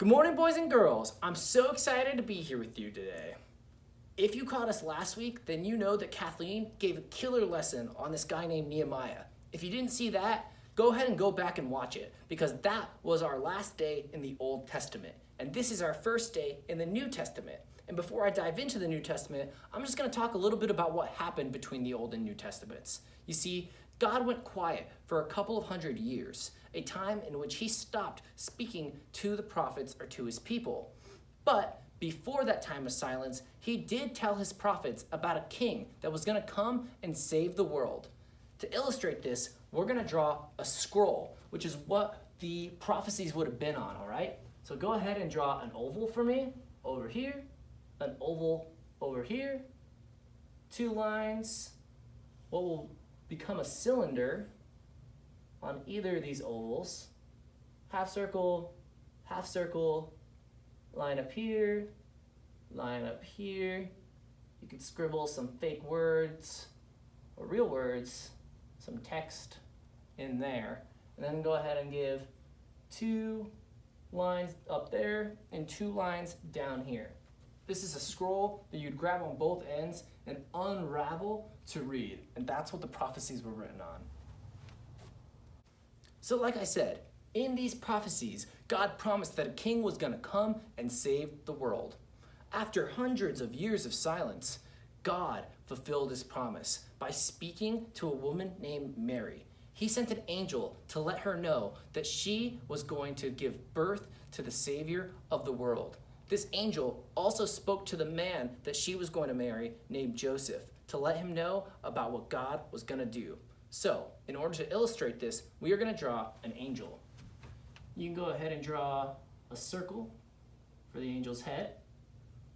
Good morning, boys and girls. I'm so excited to be here with you today. If you caught us last week, then you know that Kathleen gave a killer lesson on this guy named Nehemiah. If you didn't see that, go ahead and go back and watch it, because that was our last day in the Old Testament, and this is our first day in the New Testament. And before I dive into the New Testament, I'm just going to talk a little bit about what happened between the Old and New Testaments. You see, God went quiet for a couple of hundred years, a time in which he stopped speaking to the prophets or to his people. But before that time of silence, he did tell his prophets about a king that was going to come and save the world. To illustrate this, we're going to draw a scroll, which is what the prophecies would have been on, all right? So go ahead and draw an oval for me over here, an oval over here, two lines, what will become a cylinder on either of these ovals, half circle, line up here, line up here. You could scribble some fake words or real words, some text in there, and then go ahead and give 2 lines up there and 2 lines down here. This is a scroll that you'd grab on both ends and unravel to read, and that's what the prophecies were written on. So like I said, in these prophecies, God promised that a king was going to come and save the world. After hundreds of years of silence, God fulfilled his promise by speaking to a woman named Mary. He sent an angel to let her know that she was going to give birth to the Savior of the world. This angel also spoke to the man that she was going to marry, named Joseph, to let him know about what God was going to do. So, in order to illustrate this, we are going to draw an angel. You can go ahead and draw a circle for the angel's head.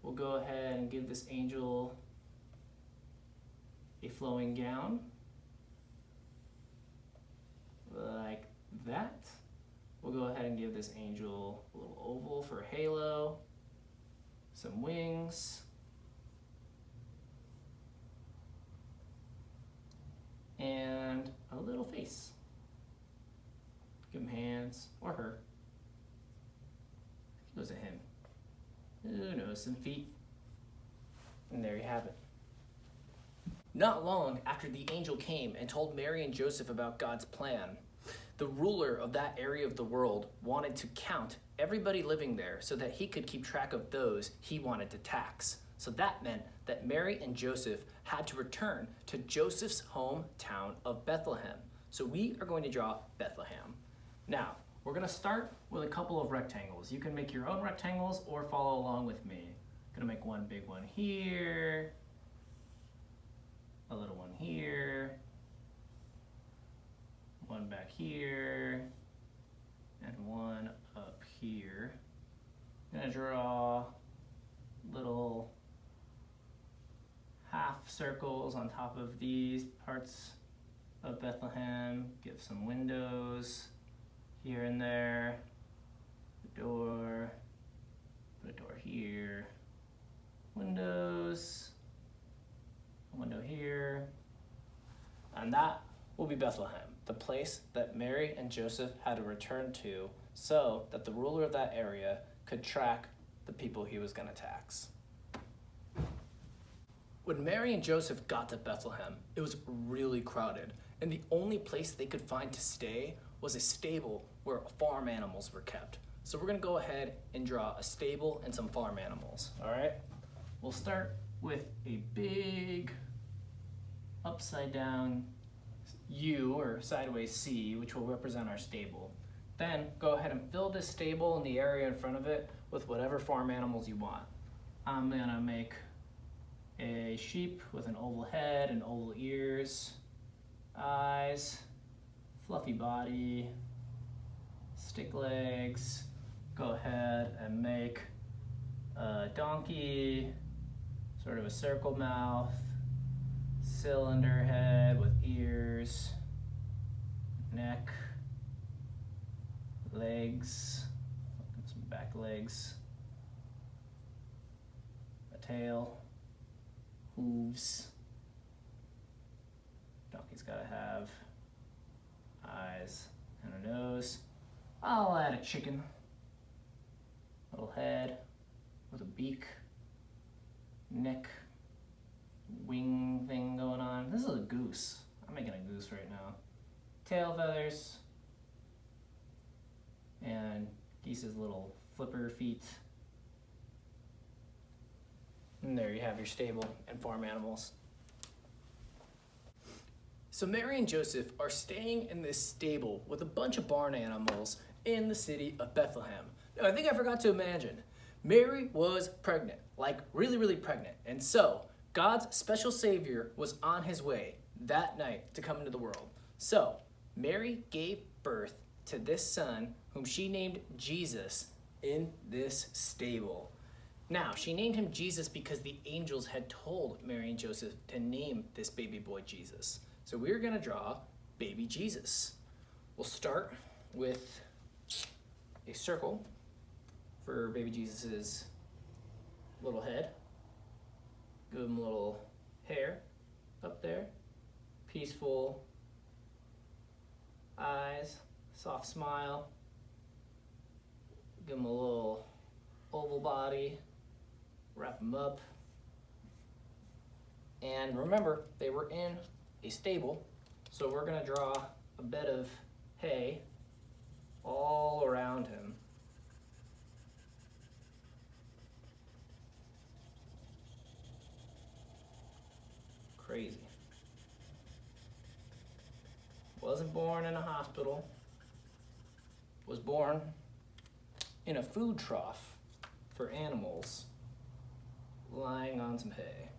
We'll go ahead and give this angel a flowing gown, like that. We'll go ahead and give this angel a little oval for a halo, some wings, and a little face. Give him hands, or her. It goes to him. Who knows, some feet. And there you have it. Not long after the angel came and told Mary and Joseph about God's plan, the ruler of that area of the world wanted to count everybody living there so that he could keep track of those he wanted to tax. So that meant that Mary and Joseph had to return to Joseph's hometown of Bethlehem. So we are going to draw Bethlehem. Now, we're going to start with a couple of rectangles. You can make your own rectangles or follow along with me. I'm going to make one big one here, a little one here, one back here, and one up here. I'm going to draw little half circles on top of these parts of Bethlehem. Give some windows here and there, the door, put a door here, windows, a window here, and that will be Bethlehem, the place that Mary and Joseph had to return to so that the ruler of that area could track the people he was going to tax. When Mary and Joseph got to Bethlehem, it was really crowded, and the only place they could find to stay was a stable where farm animals were kept. So we're going to go ahead and draw a stable and some farm animals, all right? We'll start with a big upside down U or sideways C, which will represent our stable. Then go ahead and fill this stable and the area in front of it with whatever farm animals you want. I'm gonna make a sheep with an oval head and oval ears, eyes, fluffy body, stick legs. Go ahead and make a donkey, sort of a circle mouth, cylinder head with ears, neck, legs, some back legs, a tail, hooves. Donkey's gotta have eyes and a nose. I'll add a chicken. beak, neck, wing thing going on. This is a goose. I'm making a goose right now. Tail feathers, and geese's little flipper feet. And there you have your stable and farm animals. So Mary and Joseph are staying in this stable with a bunch of barn animals in the city of Bethlehem. Now, I think I forgot to mention, Mary was pregnant, like really, really pregnant. And so God's special Savior was on his way that night to come into the world. So Mary gave birth to this son, whom she named Jesus, in this stable. Now, she named him Jesus because the angels had told Mary and Joseph to name this baby boy Jesus. So we're going to draw baby Jesus. We'll start with a circle for baby Jesus's little head. Give him a little hair up there. Peaceful eyes, soft smile. Give him a little oval body. Wrap him up. And remember, they were in a stable, so we're going to draw a bed of hay all around him. Crazy. Wasn't born in a hospital. Was born in a food trough for animals, lying on some hay.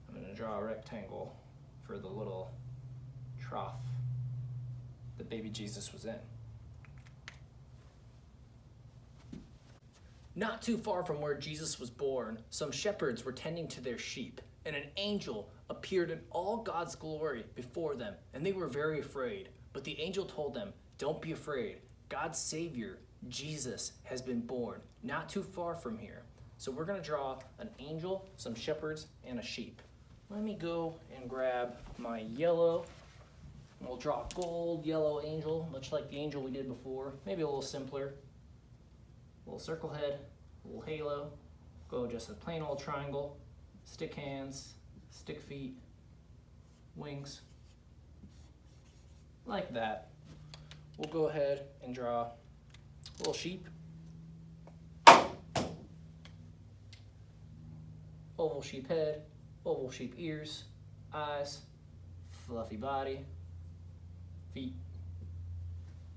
I'm going to draw a rectangle for the little trough that baby Jesus was in. Not too far from where Jesus was born, some shepherds were tending to their sheep, and an angel appeared in all God's glory before them, and they were very afraid. But the angel told them, "Don't be afraid. God's Savior, Jesus, has been born not too far from here." So we're going to draw an angel, some shepherds, and a sheep. Let me go and grab my yellow. We'll draw a gold yellow angel, much like the angel we did before, maybe a little simpler. A little circle head, a little halo. Go just a plain old triangle. Stick hands, stick feet, wings. Like that. We'll go ahead and draw a little sheep. Oval sheep head, oval sheep ears, eyes, fluffy body, feet.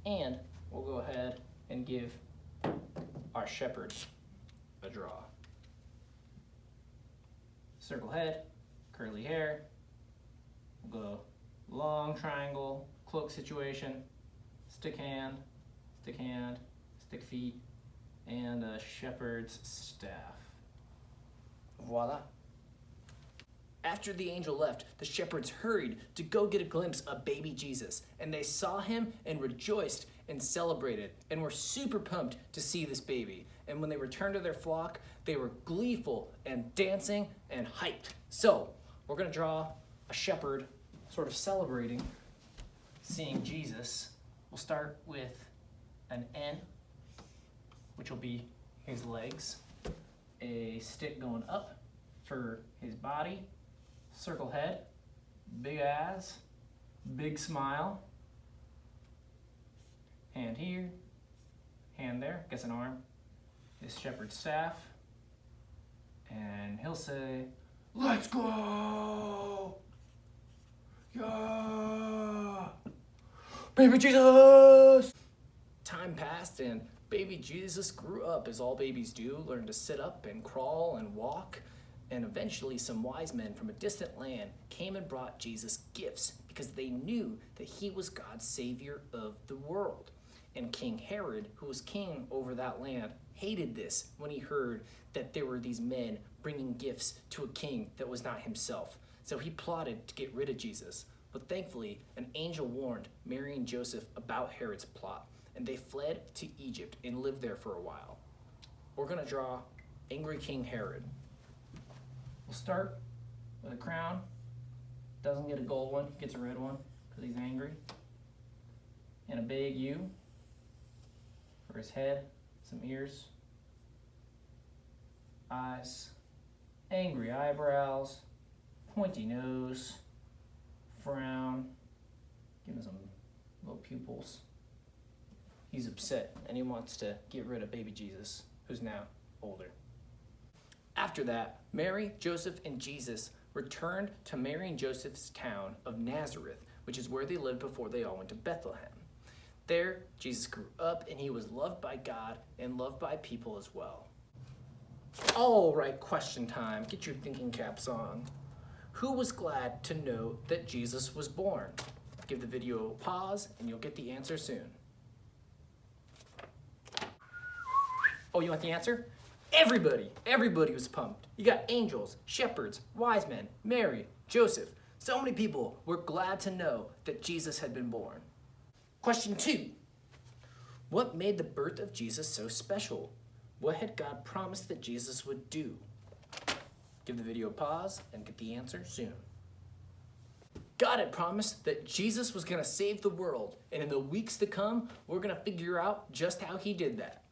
And we'll go ahead and give our shepherd a draw. Circle head, curly hair. We'll go long triangle, cloak situation, stick hand, stick feet, and a shepherd's staff. Voila. After the angel left, the shepherds hurried to go get a glimpse of baby Jesus, and they saw him and rejoiced and celebrated and were super pumped to see this baby. And when they returned to their flock, they were gleeful and dancing and hyped. So we're going to draw a shepherd sort of celebrating seeing Jesus. We'll start with an N, which will be his legs, a stick going up for his body, circle head, big eyes, big smile, hand here, hand there, guess an arm, his shepherd's staff, and he'll say, "Let's go! Yeah! Baby Jesus!" Time passed and baby Jesus grew up as all babies do, learned to sit up and crawl and walk, and eventually some wise men from a distant land came and brought Jesus gifts because they knew that he was God's Savior of the world. And King Herod, who was king over that land, hated this when he heard that there were these men bringing gifts to a king that was not himself. So he plotted to get rid of Jesus. But thankfully, an angel warned Mary and Joseph about Herod's plot, and they fled to Egypt and lived there for a while. We're going to draw angry King Herod. We'll start with a crown. Doesn't get a gold one, gets a red one because he's angry. And a big U for his head, some ears, eyes, angry eyebrows, pointy nose, frown, give him some little pupils. He's upset and he wants to get rid of baby Jesus, who's now older. After that, Mary, Joseph, and Jesus returned to Mary and Joseph's town of Nazareth, which is where they lived before they all went to Bethlehem. There, Jesus grew up and he was loved by God and loved by people as well. All right, question time. Get your thinking caps on. Who was glad to know that Jesus was born? Give the video a pause and you'll get the answer soon. Oh, you want the answer? Everybody was pumped. You got angels, shepherds, wise men, Mary, Joseph. So many people were glad to know that Jesus had been born. Question 2. What made the birth of Jesus so special? What had God promised that Jesus would do? Give the video a pause and get the answer soon. God had promised that Jesus was going to save the world, and in the weeks to come, we're going to figure out just how he did that.